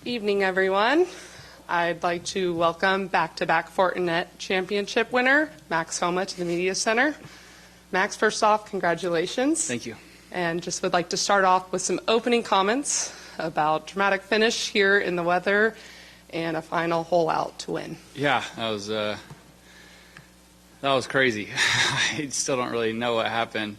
Evening, everyone. I'd like to welcome back-to-back Fortinet championship winner, Max Homa, to the Media Center. Max, first off, congratulations. Thank you. And just would like to start off with some opening comments about dramatic finish here in the weather and a final hole out to win. Yeah, that was crazy. I still don't really know what happened.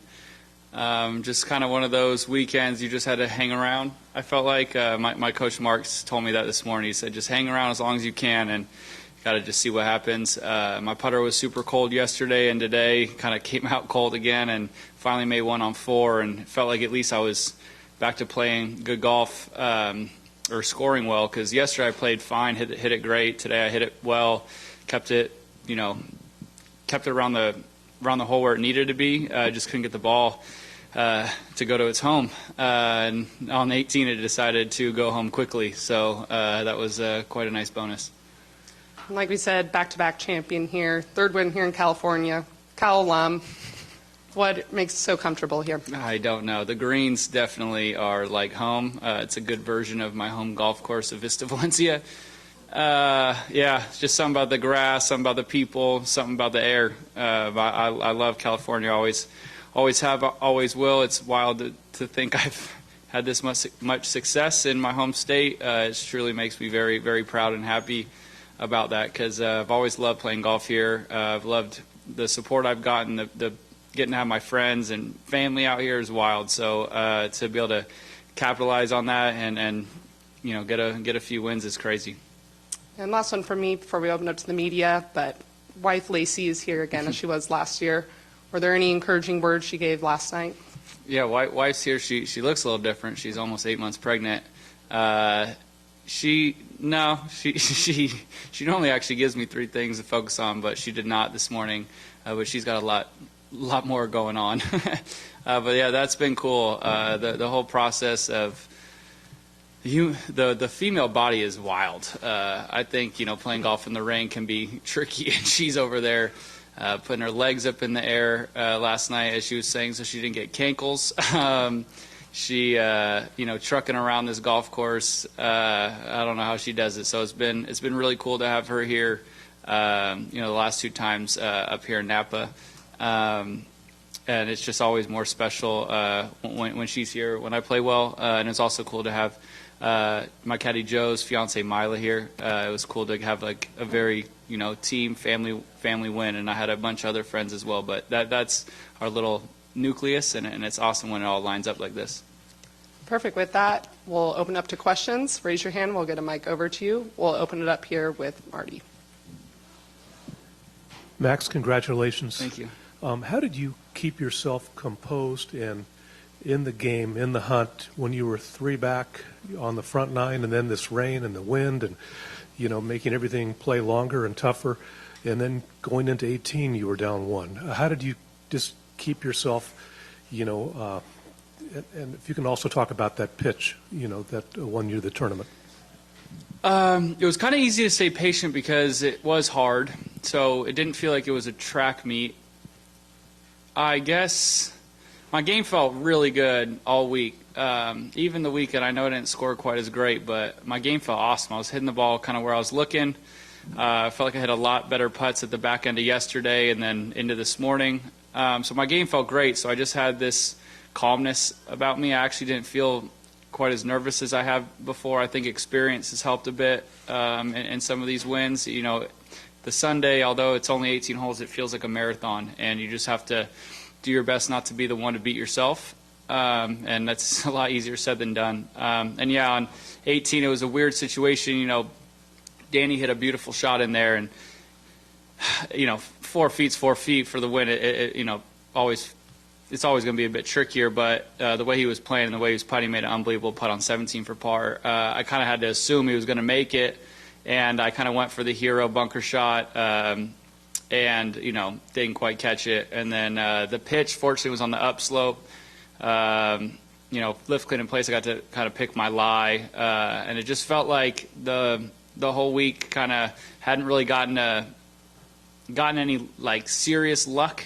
Just kind of one of those weekends you just had to hang around. I felt like my coach Marks told me that this morning. He said just hang around as long as you can and you got to just see what happens. My putter was super cold yesterday and today kind of came out cold again and finally made one on 4 and felt like at least I was back to playing good golf or scoring well, because yesterday I played fine, hit it great. Today I hit it well, kept it around the hole where it needed to be. Just couldn't get the ball to go to its home. And on 18, it decided to go home quickly. So that was quite a nice bonus. Like we said, back-to-back champion here, third win here in California, Cal alum. What makes it so comfortable here? I don't know. The greens definitely are like home. It's a good version of my home golf course of Vista Valencia. Yeah, just something about the grass, something about the people, something about the air. I love California. Always have, always will. It's wild to think I've had this much success in my home state. It truly makes me very, very proud and happy about that, because I've always loved playing golf here. I've loved the support I've gotten. The getting to have my friends and family out here is wild. So to be able to capitalize on that and get a few wins is crazy. And last one for me before we open up to the media, but wife Lacey is here again as she was last year. Were there any encouraging words she gave last night? Yeah, wife's here. She looks a little different. She's almost 8 months pregnant. She normally actually gives me 3 things to focus on, but she did not this morning. But she's got a lot more going on. But yeah, that's been cool. The whole process of the female body is wild. I think playing golf in the rain can be tricky, and she's over there putting her legs up in the air last night, as she was saying, so she didn't get cankles. She trucking around this golf course. I don't know how she does it. So it's been really cool to have her here. The last 2 times up here in Napa. And it's just always more special when she's here, when I play well. And it's also cool to have my caddy Joe's fiance Mila here. It was cool to have like a very team family win, and I had a bunch of other friends as well. But that's our little nucleus, and it's awesome when it all lines up like this. Perfect. With that, we'll open up to questions. Raise your hand. We'll get a mic over to you. We'll open it up here with Marty. Max, congratulations. Thank you. How did you keep yourself composed and in the game, in the hunt, when you were 3 back on the front 9, and then this rain and the wind and, making everything play longer and tougher, and then going into 18, you were down 1. How did you just keep yourself, and if you can also talk about that pitch, that won you the tournament. It was kind of easy to stay patient because it was hard, so it didn't feel like it was a track meet. I guess my game felt really good all week. Even the weekend, I know I didn't score quite as great, but my game felt awesome. I was hitting the ball kind of where I was looking. I felt like I hit a lot better putts at the back end of yesterday and then into this morning. So my game felt great, so I just had this calmness about me. I actually didn't feel quite as nervous as I have before. I think experience has helped a bit in some of these wins. The Sunday, although it's only 18 holes, it feels like a marathon, and you just have to do your best not to be the one to beat yourself, and that's a lot easier said than done. And yeah, on 18, it was a weird situation. Danny hit a beautiful shot in there, and 4 feet's 4 feet for the win. It's always going to be a bit trickier, but the way he was playing and the way he was putting made an unbelievable putt on 17 for par. I kind of had to assume he was going to make it, and I kind of went for the hero bunker shot and, didn't quite catch it. And then the pitch, fortunately, was on the upslope. Lift clean in place, I got to kind of pick my lie, and it just felt like the whole week kind of hadn't really gotten any, serious luck.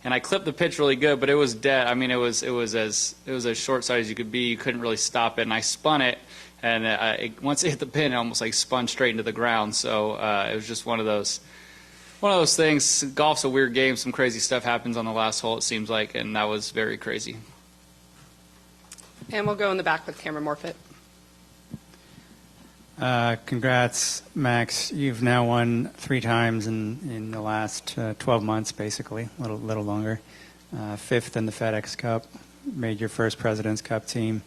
And I clipped the pitch really good, but it was dead. I mean, it was as short side as you could be. You couldn't really stop it, and I spun it, And once it hit the pin, it almost like spun straight into the ground. So it was just one of those things. Golf's a weird game. Some crazy stuff happens on the last hole, it seems like, and that was very crazy. And we'll go in the back with Cameron Morfitt. Congrats, Max. You've now won 3 times in the last 12 months, basically, a little longer. 5th in the FedEx Cup, made your first President's Cup team.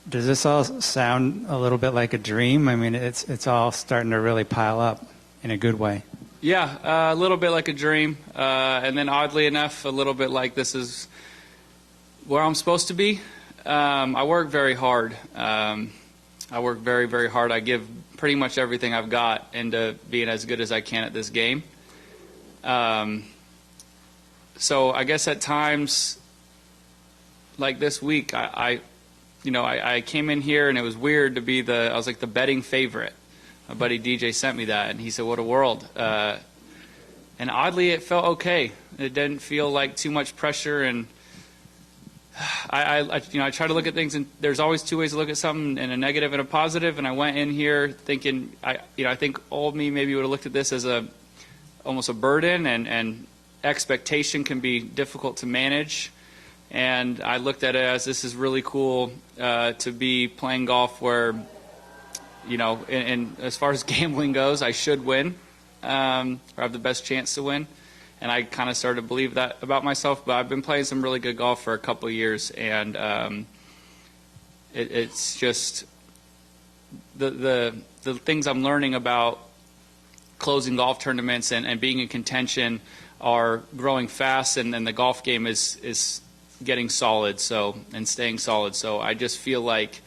Does this all sound a little bit like a dream? I mean, it's all starting to really pile up in a good way. Yeah, a little bit like a dream. And then oddly enough, a little bit like this is where I'm supposed to be. I work very hard. I work very, very hard. I give pretty much everything I've got into being as good as I can at this game. So I guess at times, like this week, I came in here and it was weird to be I was like the betting favorite. My buddy DJ sent me that and he said, "What a world." And oddly, it felt okay. It didn't feel like too much pressure, and I try to look at things, and there's always 2 ways to look at something, and a negative and a positive. And I went in here thinking, I think old me maybe would have looked at this as almost a burden, and expectation can be difficult to manage. And I looked at it as this is really cool to be playing golf where, and as far as gambling goes, I should win or have the best chance to win. And I kind of started to believe that about myself. But I've been playing some really good golf for a couple of years, and it's just the things I'm learning about closing golf tournaments and being in contention are growing fast, and the golf game is getting solid, and staying solid. So I just feel like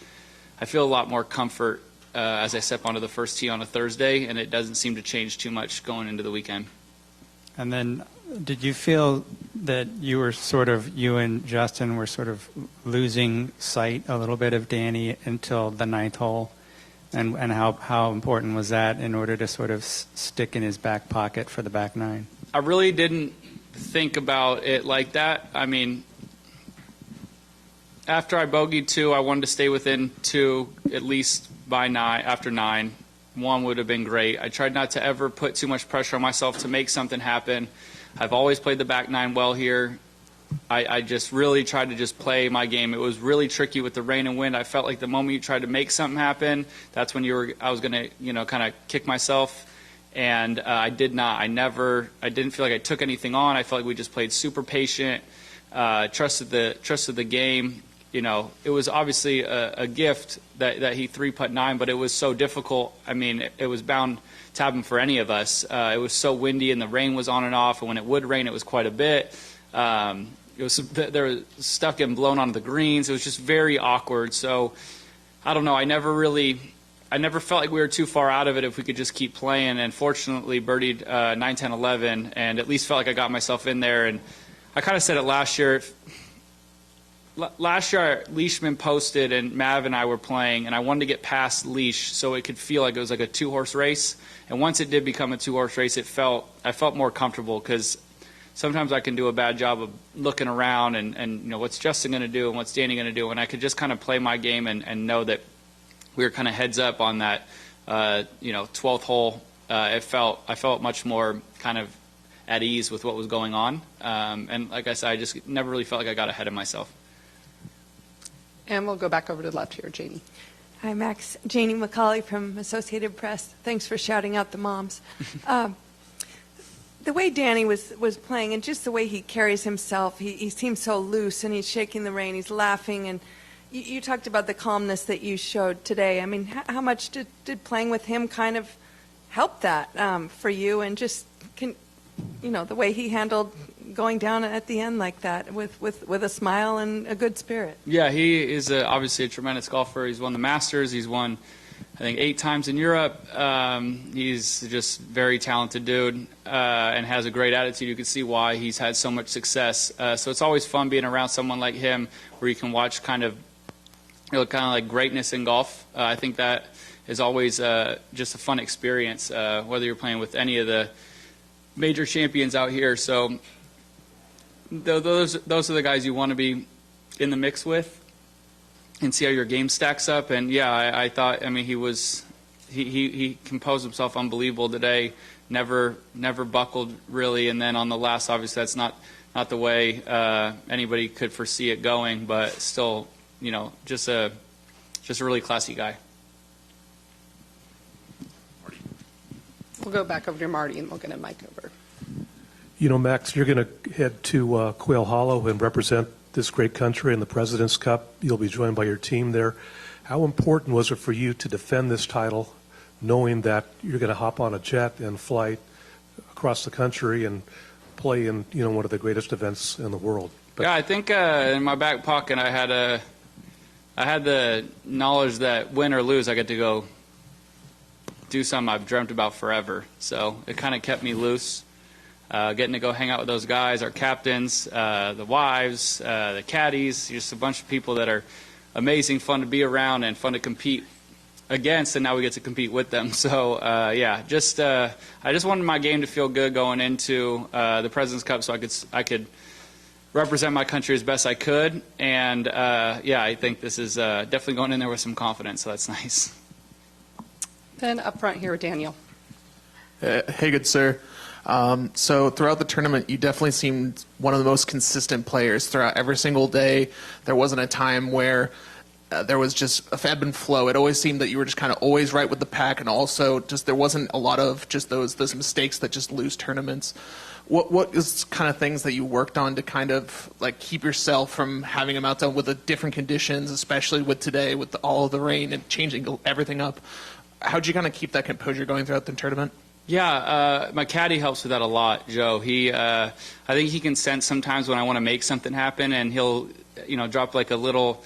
I feel a lot more comfort as I step onto the first tee on a Thursday, and it doesn't seem to change too much going into the weekend. And then did you feel that you and Justin were sort of losing sight a little bit of Danny until the 9th hole? And how important was that in order to sort of stick in his back pocket for the back 9? I really didn't think about it like that. I mean, after I bogeyed 2, I wanted to stay within 2 at least by 9. After 9, 1 would have been great. I tried not to ever put too much pressure on myself to make something happen. I've always played the back 9 well here. I just really tried to just play my game. It was really tricky with the rain and wind. I felt like the moment you tried to make something happen, that's when I was going to, kind of kick myself. And I did not. I didn't feel like I took anything on. I felt like we just played super patient, trusted the game. It was obviously a gift that he 3-putt 9, but it was so difficult. I mean, it was bound to happen for any of us. It was so windy, and the rain was on and off, and when it would rain, it was quite a bit. There was stuff getting blown onto the greens. It was just very awkward. So I don't know. I never felt like we were too far out of it if we could just keep playing. And fortunately, birdied 9, 10, 11, and at least felt like I got myself in there. And I kind of said it last year. Last year, Leishman posted, and Mav and I were playing, and I wanted to get past Leash so it could feel like it was like a 2-horse race. And once it did become a 2-horse race, I felt more comfortable, because sometimes I can do a bad job of looking around and what's Justin going to do and what's Danny going to do, and I could just kind of play my game and know that we were kind of heads up on that 12th hole. I felt much more kind of at ease with what was going on, and like I said, I just never really felt like I got ahead of myself. And we'll go back over to the left here, Janie. Hi, Max. Janie McCauley from Associated Press. Thanks for shouting out the moms. The way Danny was playing, and just the way he carries himself, he seems so loose, and he's shaking the rain, he's laughing, and you talked about the calmness that you showed today. I mean, how much did playing with him kind of help that for you, and just the way he handled going down at the end like that with a smile and a good spirit? Yeah, he is obviously a tremendous golfer. He's won the Masters. He's won, I think, 8 times in Europe. He's just very talented dude and has a great attitude. You can see why he's had so much success. So it's always fun being around someone like him, where you can watch kind of like greatness in golf. I think that is always just a fun experience, whether you're playing with any of the major champions out here. So those are the guys you want to be in the mix with. and see how your game stacks up. And yeah, I thought, I mean, he composed himself unbelievable today. Never buckled really. And then on the last, obviously that's not the way anybody could foresee it going, but still, you know, just a really classy guy. We'll go back over to Marty, and we'll get a mic over. You know, Max, you're going to head to Quail Hollow and represent this great country in the President's Cup. You'll be joined by your team there. How important was it for you to defend this title, knowing that you're going to hop on a jet and fly across the country and play in, you know, one of the greatest events in the world? But yeah, I think in my back pocket I had the knowledge that win or lose, I get to go do something I've dreamt about forever. So it kind of kept me loose. Getting to go hang out with those guys, our captains, the wives, the caddies, just a bunch of people that are amazing, fun to be around, and fun to compete against, and now we get to compete with them. So yeah, I just wanted my game to feel good going into the President's Cup, so I could represent my country as best I could. And yeah, I think this is definitely going in there with some confidence, so that's nice. Then up front here with Daniel. Hey, good sir. So throughout the tournament, you definitely seemed one of the most consistent players throughout every single day. There wasn't a time where there was just a ebb and flow. It always seemed that you were just kind of always right with the pack, and also just there wasn't a lot of just those mistakes that just lose tournaments. What is kind of things that you worked on to kind of like keep yourself from having a meltdown with the different conditions, especially with today with all of the rain and changing everything up? How'd you kind of keep that composure going throughout the tournament? Yeah, my caddy helps with that a lot, Joe. I think he can sense sometimes when I want to make something happen, and he'll, you know, drop like a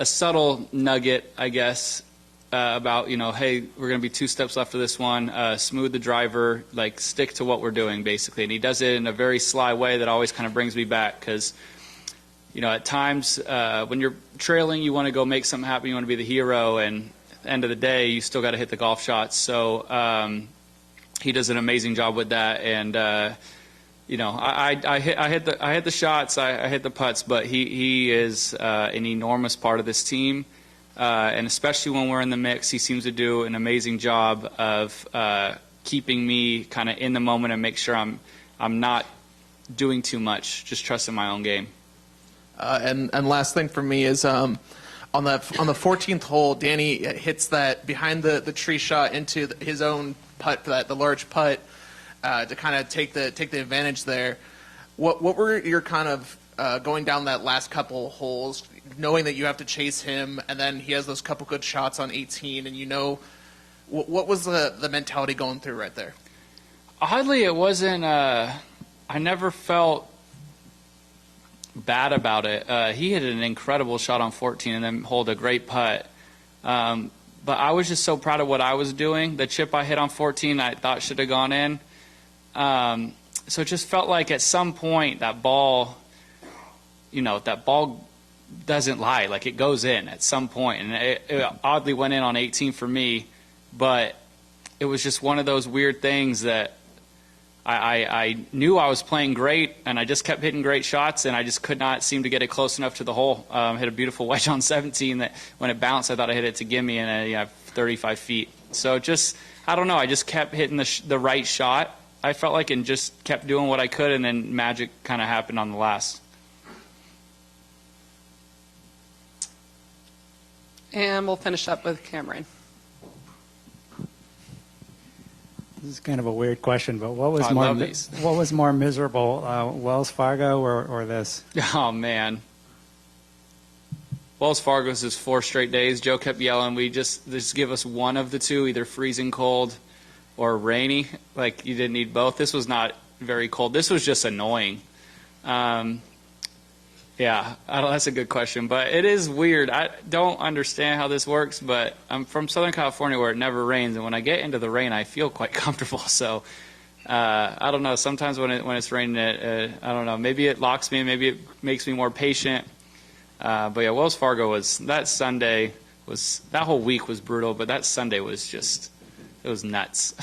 subtle nugget, I guess, about, you know, hey, we're going to be 2 steps left of this one, smooth the driver, like stick to what we're doing, basically. And he does it in a very sly way that always kind of brings me back, because, you know, at times when you're trailing, you want to go make something happen, you want to be the hero, and at the end of the day, you still got to hit the golf shots. So he does an amazing job with that, and you know, I hit the shots, I hit the putts, but he is an enormous part of this team, and especially when we're in the mix, he seems to do an amazing job of keeping me kind of in the moment and make sure I'm not doing too much, just trusting my own game. And last thing for me is on the 14th hole, Danny hits that behind the tree shot into his own putt, the large putt, to kind of take the advantage there. What were your kind of going down that last couple holes, knowing that you have to chase him, and then he has those couple good shots on 18, and you know, what was the mentality going through right there? Oddly, it wasn't. I never felt bad about it. He hit an incredible shot on 14 and then holed a great putt. But I was just so proud of what I was doing. The chip I hit on 14 I thought should have gone in. So it just felt like at some point that ball, you know, that ball doesn't lie. Like it goes in at some point. And it oddly went in on 18 for me. But it was just one of those weird things that I knew I was playing great, and I just kept hitting great shots, and I just could not seem to get it close enough to the hole. Hit a beautiful wedge on 17 that when it bounced, I thought I hit it to gimme, and I 35 feet. So just, I don't know, I just kept hitting the right shot, I felt like, and just kept doing what I could, and then magic kind of happened on the last. And we'll finish up with Cameron. This is kind of a weird question, but what was what was more miserable, Wells Fargo or this? Oh man, Wells Fargo's is 4 straight days. Joe kept yelling, "We just give us one of the two, either freezing cold or rainy." Like you didn't need both. This was not very cold. This was just annoying. Yeah, that's a good question, but it is weird. I don't understand how this works, but I'm from Southern California where it never rains, and when I get into the rain, I feel quite comfortable. So I don't know. Sometimes when it's raining, I don't know. Maybe it locks me. Maybe it makes me more patient. But yeah, Wells Fargo that whole week was brutal, but that Sunday was it was nuts.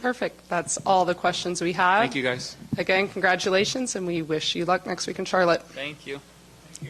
Perfect. That's all the questions we have. Thank you, guys. Again, congratulations, and we wish you luck next week in Charlotte. Thank you.